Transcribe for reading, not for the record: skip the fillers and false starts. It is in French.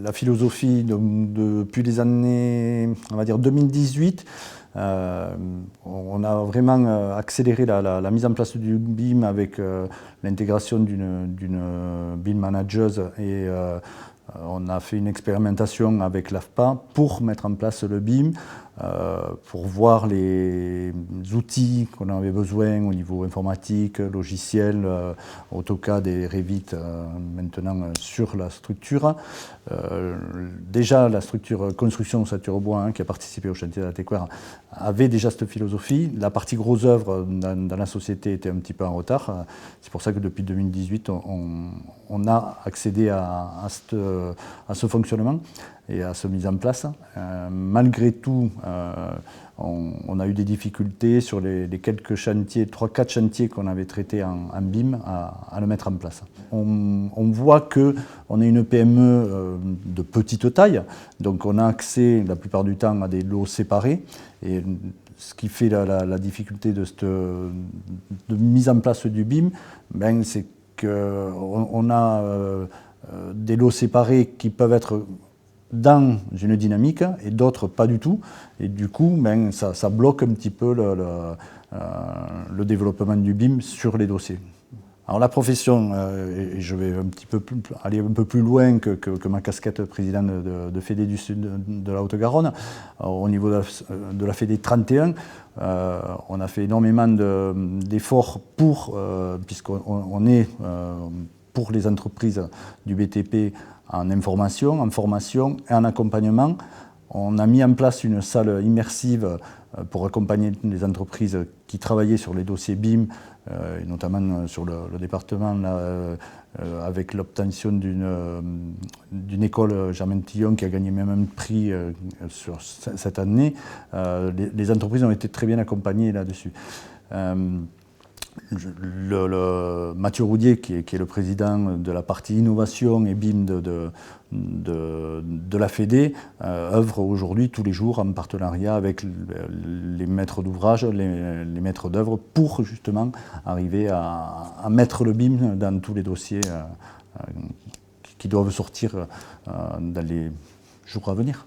La philosophie, depuis les années, on va dire 2018, on a vraiment accéléré la mise en place du BIM avec l'intégration d'une BIM manageuse et on a fait une expérimentation avec l'AFPA pour mettre en place le BIM, pour voir les outils qu'on avait besoin au niveau informatique, logiciel, AutoCAD et Revit maintenant sur la structure. Déjà la structure construction Saturbois qui a participé au chantier de la Tequer avait déjà cette philosophie. La partie gros œuvre dans la société était un petit peu en retard. C'est pour ça que depuis 2018 on a accédé à ce fonctionnement et à ce mise en place. Malgré tout, on a eu des difficultés sur les quelques chantiers, 3-4 chantiers qu'on avait traités en BIM à le mettre en place. On voit qu'on est une PME de petite taille, donc on a accès la plupart du temps à des lots séparés. Et ce qui fait la difficulté de mise en place du BIM, c'est qu'on a des lots séparés qui peuvent être dans une dynamique et d'autres pas du tout. Et du coup, ça bloque un petit peu le développement du BIM sur les dossiers. Alors la profession, et je vais aller un peu plus loin que ma casquette président de Fédé du Sud de la Haute-Garonne, au niveau de la Fédé 31, on a fait énormément d'efforts puisqu'on est pour les entreprises du BTP en information, en formation et en accompagnement. On a mis en place une salle immersive pour accompagner les entreprises qui travaillaient sur les dossiers BIM, et notamment sur le département avec l'obtention d'une école Germaine Tillon qui a gagné même un prix sur cette année. Les entreprises ont été très bien accompagnées là-dessus. Mathieu Roudier, qui est le président de la partie innovation et BIM de la Fédé, œuvre aujourd'hui tous les jours en partenariat avec les maîtres d'ouvrage, les maîtres d'œuvre, pour justement arriver à mettre le BIM dans tous les dossiers qui doivent sortir dans les jours à venir.